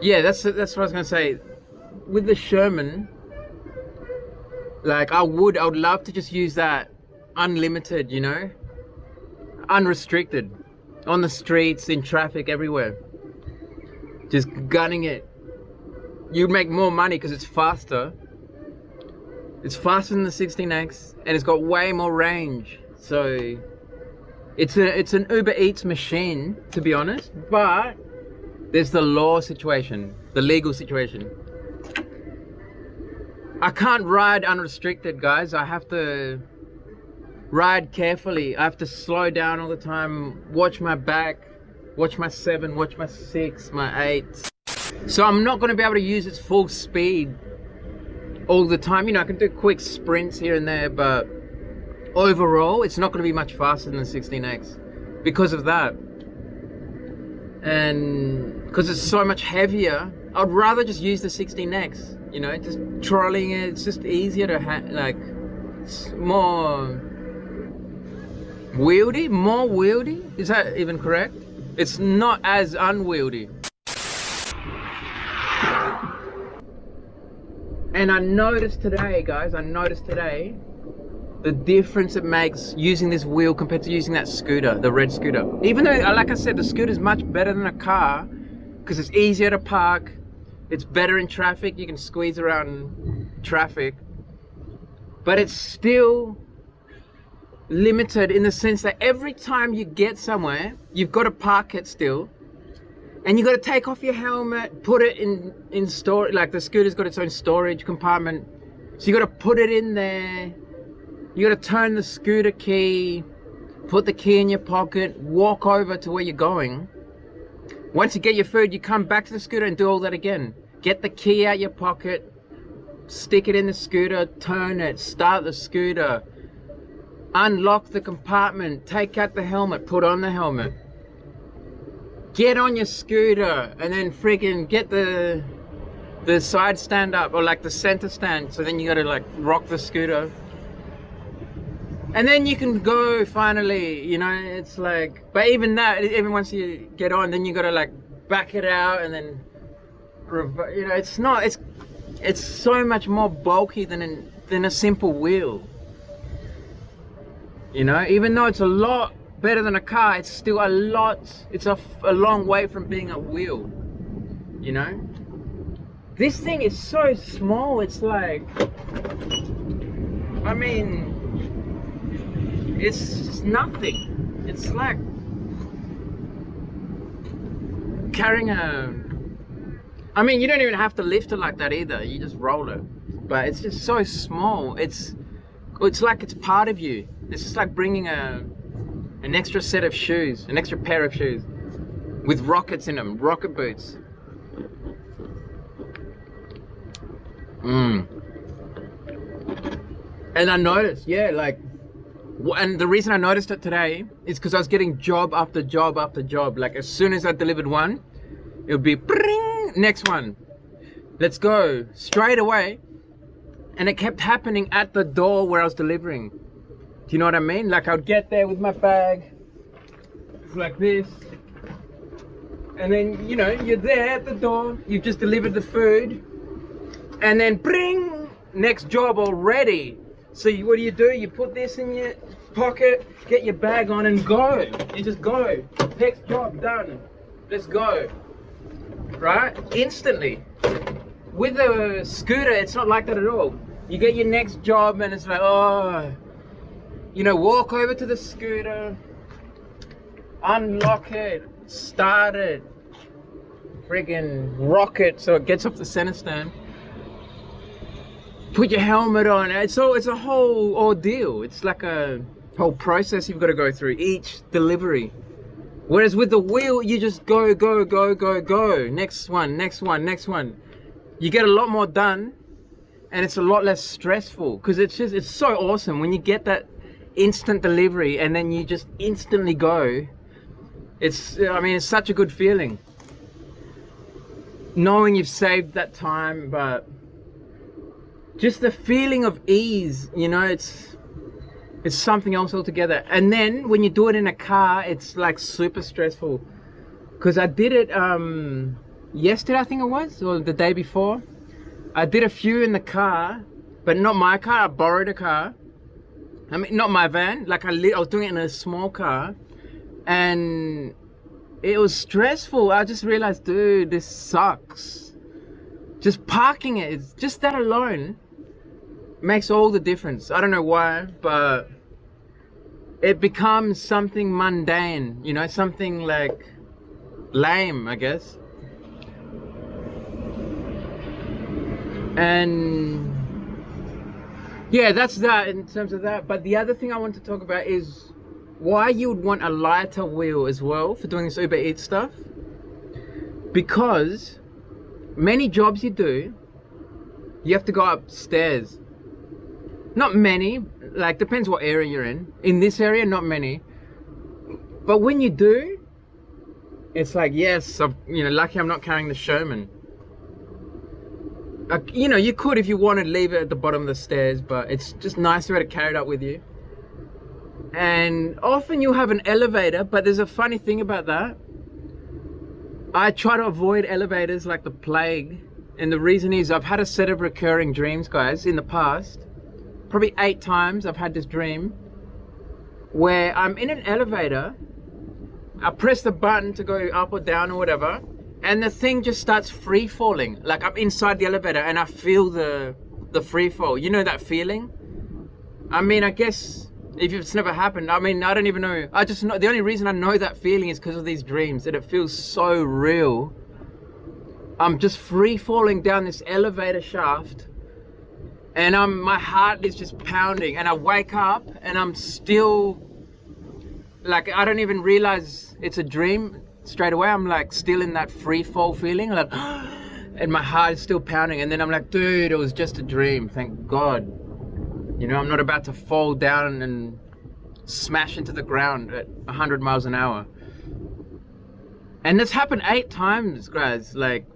Yeah, that's what I was gonna say. With the Sherman, like I would love to just use that unlimited, unrestricted, on the streets, in traffic, everywhere, just gunning it. You'd make more money because it's faster. It's faster than the 16X, and it's got way more range. So it's an Uber Eats machine, to be honest. But there's the law situation, the legal situation. I can't ride unrestricted, guys. I have to ride carefully. I have to slow down all the time, watch my back, watch my 7, watch my 6, my 8. So I'm not going to be able to use its full speed all the time. I can do quick sprints here and there, but overall it's not going to be much faster than the 16X because of that. And because it's so much heavier, I'd rather just use the 16X, just trolling it. It's just easier to it's more wieldy. Is that even correct? It's not as unwieldy. And I noticed today, guys, the difference it makes using this wheel compared to using that scooter, the red scooter. Even though, like I said, the scooter is much better than a car because it's easier to park, it's better in traffic, you can squeeze around traffic, but it's still limited in the sense that every time you get somewhere, you've got to park it still, and you got to take off your helmet, put it in storage. Like the scooter's got its own storage compartment, so you got to put it in there. You got to turn the scooter key, put the key in your pocket, walk over to where you're going. Once you get your food, you come back to the scooter and do all that again. Get the key out your pocket, stick it in the scooter, turn it, start the scooter, unlock the compartment, take out the helmet, put on the helmet, get on your scooter, and then freaking get the side stand up, or like the center stand. So then you got to rock the scooter. And then you can go finally, it's but even that, even once you get on, then you gotta back it out and then, it's so much more bulky than a simple wheel. Even though it's a lot better than a car, it's still it's a long way from being a wheel, This thing is so small, it's it's nothing. It's like carrying you don't even have to lift it like that either. You just roll it. But it's just so small. It's like it's part of you. It's just like bringing an extra set of shoes, an extra pair of shoes with rockets in them, rocket boots. And I noticed, and the reason I noticed it today is because I was getting job after job after job. As soon as I delivered one, it would be bring, next one, let's go, straight away. And it kept happening at the door where I was delivering. Do you know what I mean? I would get there with my bag, like this, and then you're there at the door, you've just delivered the food, and then bring, next job already. So what do? You put this in your pocket, get your bag on and go. You just go. Next job done. Let's go. Right? Instantly. With a scooter, it's not like that at all. You get your next job and it's walk over to the scooter, unlock it, start it, friggin' rock it so it gets off the center stand. Put your helmet on. It's a whole ordeal. It's like a whole process you've got to go through each delivery. Whereas with the wheel, you just go, go, go, go, go. Next one, next one, next one. You get a lot more done, and it's a lot less stressful because it's so awesome when you get that instant delivery and then you just instantly go. It's such a good feeling. Knowing you've saved that time, but just the feeling of ease, it's something else altogether. And then when you do it in a car, it's super stressful. Because I did it yesterday, I think it was, or the day before. I did a few in the car, but not my car. I borrowed a car. I mean, not my van. Like I was doing it in a small car, and it was stressful. I just realized, dude, this sucks. Just parking it, it's just that alone makes all the difference. I don't know why, but it becomes something mundane, you know, something like lame, I guess. And yeah, that's that in terms of that. But the other thing I want to talk about is why you would want a lighter wheel as well for doing this Uber Eats stuff. Because many jobs you do, you have to go upstairs. Not many, like depends what area you're in. In this area, not many. But when you do, it's like, yes, you know, lucky I'm not carrying the Sherman. You know, you could if you wanted leave it at the bottom of the stairs, but it's just nicer to carry it up with you. And often you'll have an elevator, but there's a funny thing about that. I try to avoid elevators like the plague, and the reason is I've had a set of recurring dreams, guys, in the past. Probably 8 times I've had this dream where I'm in an elevator, I press the button to go up or down or whatever, and the thing just starts free falling. Like I'm inside the elevator and I feel the free fall. You know that feeling? I mean, I guess if it's never happened, I mean, I don't even know. I just know, the only reason I know that feeling is because of these dreams, that it feels so real. I'm just free falling down this elevator shaft, and my heart is just pounding, and I wake up and I'm still, like, I don't even realize it's a dream straight away. I'm like still in that free fall feeling, like, and my heart is still pounding, and then I'm like, dude, it was just a dream, thank God. You know, I'm not about to fall down and smash into the ground at 100 miles an hour. And this happened 8 times, guys, like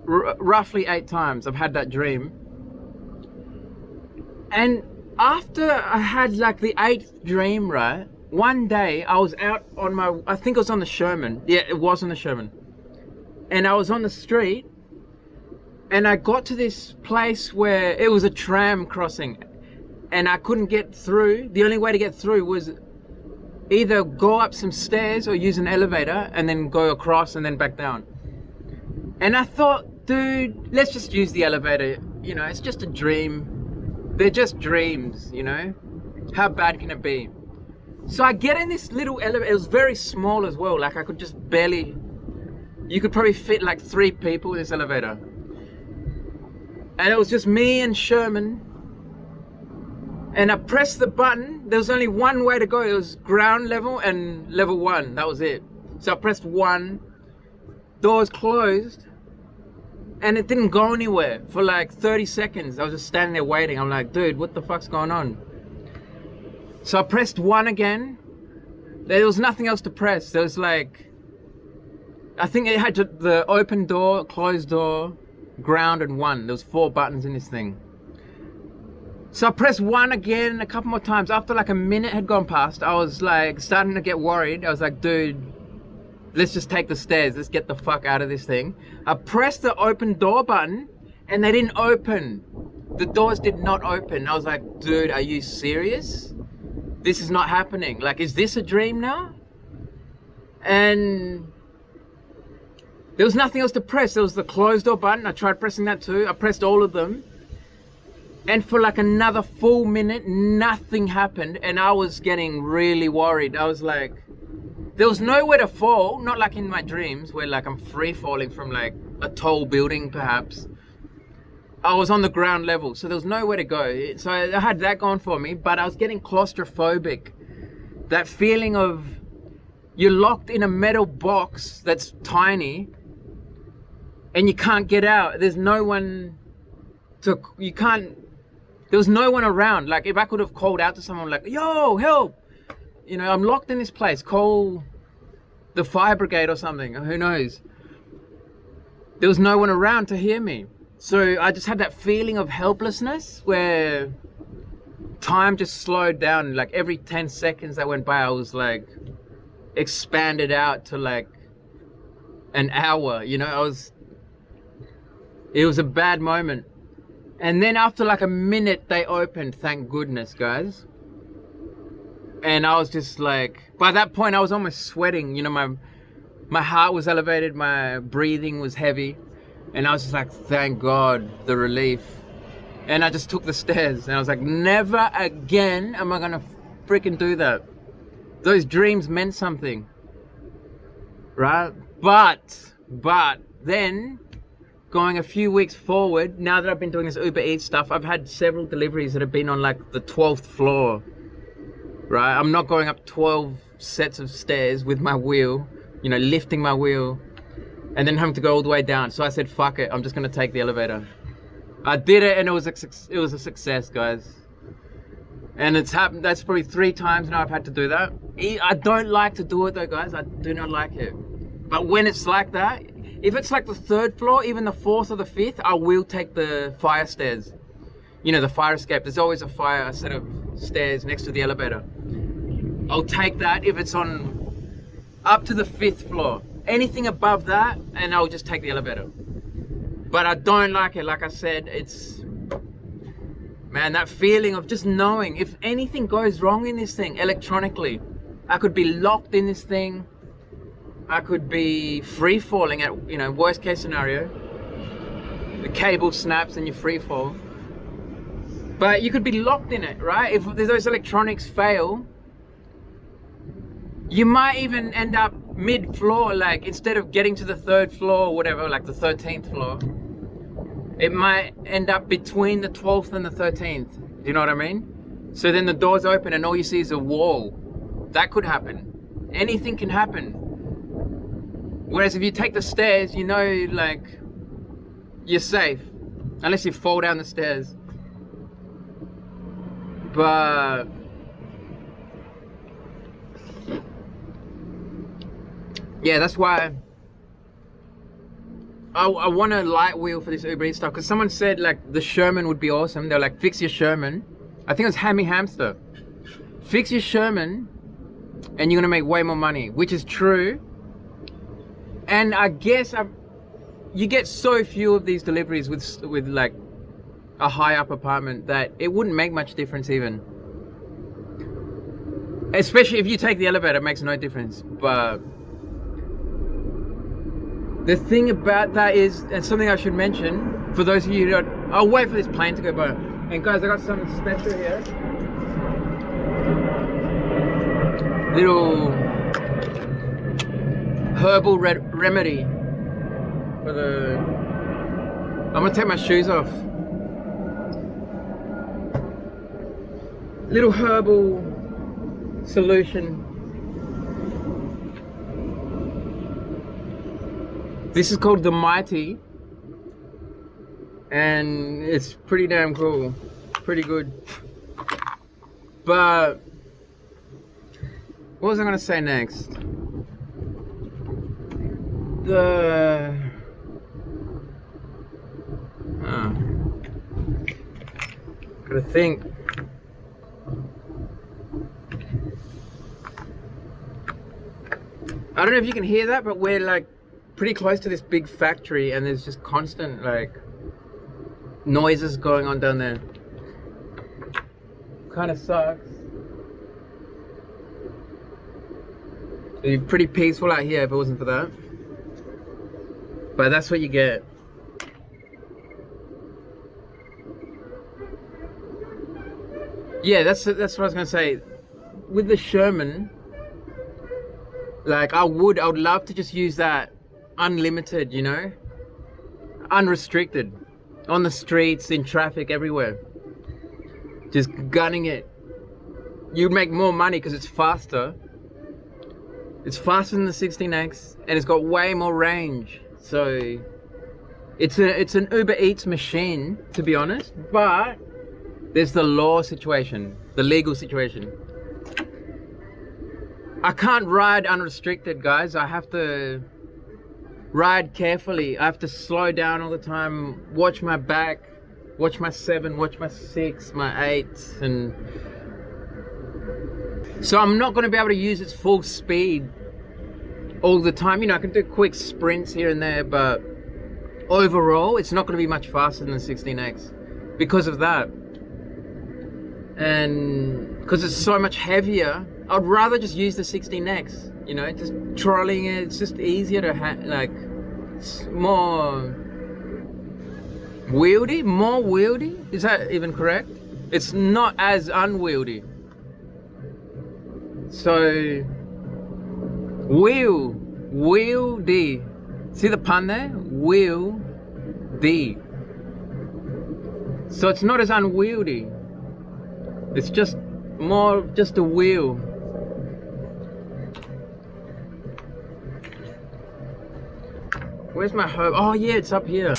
roughly 8 times I've had that dream. And after I had like the 8th dream, right, one day I was out on I think it was on the Sherman. Yeah, it was on the Sherman. And I was on the street, and I got to this place where it was a tram crossing, and I couldn't get through. The only way to get through was either go up some stairs or use an elevator and then go across and then back down. And I thought, dude, let's just use the elevator. You know, it's just a dream. They're just dreams, you know? How bad can it be? So I get in this little elevator. It was very small as well. Like I could just barely, you could probably fit like 3 people in this elevator. And it was just me and Sherman. And I pressed the button. There was only one way to go. It was ground level and level 1. That was it. So I pressed 1. Doors closed. And it didn't go anywhere for like 30 seconds. I was just standing there waiting. I'm like, dude, what the fuck's going on? So I pressed 1 again. There was nothing else to press. There was like, I think it had the open door, closed door, ground, and 1. There was 4 buttons in this thing. So I pressed 1 again a couple more times. After like a minute had gone past, I was like starting to get worried. I was like, dude, let's just take the stairs. Let's get the fuck out of this thing. I pressed the open door button and they didn't open. The doors did not open. I was like, dude, are you serious? This is not happening. Like, is this a dream now? And there was nothing else to press. There was the closed door button. I tried pressing that too. I pressed all of them. And for like another full minute, nothing happened. And I was getting really worried. I was like, there was nowhere to fall. Not like in my dreams where like I'm free falling from like a tall building perhaps. I was on the ground level, so there was nowhere to go. So I had that going for me, but I was getting claustrophobic. That feeling of you're locked in a metal box that's tiny and you can't get out. There's no one there was no one around. Like if I could have called out to someone like, yo, help, you know, I'm locked in this place, call the fire brigade or something, who knows. There was no one around to hear me. So I just had that feeling of helplessness where time just slowed down. Like every 10 seconds that went by, I was like expanded out to like an hour, you know. It was a bad moment. And then after like a minute, they opened, thank goodness, guys. And I was just like, by that point, I was almost sweating. You know, my heart was elevated, my breathing was heavy. And I was just like, thank God, the relief. And I just took the stairs. And I was like, never again am I going to freaking do that. Those dreams meant something. Right? But then, going a few weeks forward, now that I've been doing this Uber Eats stuff, I've had several deliveries that have been on like the 12th floor. Right? I'm not going up 12 sets of stairs with my wheel, you know, lifting my wheel, and then having to go all the way down. So I said, fuck it, I'm just gonna take the elevator. I did it, and it was a success, guys. And it's happened, that's probably 3 times now I've had to do that. I don't like to do it though, guys. I do not like it. But when it's like that, if it's like the 3rd floor, even the 4th or the 5th, I will take the fire stairs. You know, the fire escape. There's always a set of stairs next to the elevator. I'll take that if it's on up to the 5th floor. Anything above that, and I'll just take the elevator. But I don't like it. Like I said, it's, man, that feeling of just knowing if anything goes wrong in this thing electronically, I could be locked in this thing. I could be free falling at, you know, worst case scenario. The cable snaps and you free fall. But you could be locked in it, right? If those electronics fail, you might even end up mid-floor, like instead of getting to the 3rd floor or whatever, like the 13th floor, it might end up between the 12th and the 13th. Do you know what I mean? So then the doors open and all you see is a wall. That could happen. Anything can happen. Whereas if you take the stairs, you know, like, you're safe. Unless you fall down the stairs. But yeah, that's why I want a light wheel for this Uber Eats stuff. Because someone said like the Sherman would be awesome. They're like, fix your Sherman. I think it was Hammy Hamster. Fix your Sherman and you're gonna make way more money, which is true. And I guess you get so few of these deliveries with like a high up apartment that it wouldn't make much difference even. Especially if you take the elevator, it makes no difference. But the thing about that is, and something I should mention for those of you who don't, I'll wait for this plane to go by. And guys, I got something special here. Little herbal remedy for the, I'm gonna take my shoes off. Little herbal solution. This is called the Mighty, and it's pretty damn cool, pretty good. But what was I gonna say next? Gotta think. I don't know if you can hear that, but we're like pretty close to this big factory and there's just constant like noises going on down there. Kind of sucks. It'd be pretty peaceful out here if it wasn't for that. But that's what you get. Yeah, that's what I was gonna say. With the Sherman, like I would love to just use that unlimited, you know, unrestricted, on the streets, in traffic, everywhere, just gunning it. You'd make more money because it's faster. It's faster than the 16X, and it's got way more range. So it's an Uber Eats machine, to be honest. But there's the law situation, the legal situation. I can't ride unrestricted, guys. I have to ride carefully. I have to slow down all the time, watch my back, watch my 7, watch my 6, my 8, and so I'm not going to be able to use its full speed all the time. You know, I can do quick sprints here and there, but overall, it's not going to be much faster than the 16X because of that. And because it's so much heavier, I'd rather just use the 16X. You know, just trolling it. It's just easier to it's more wieldy. More wieldy. Is that even correct? It's not as unwieldy. So wieldy. See the pun there? Wieldy. So it's not as unwieldy. It's just more just a wheel. Where's my home? Oh yeah, it's up here.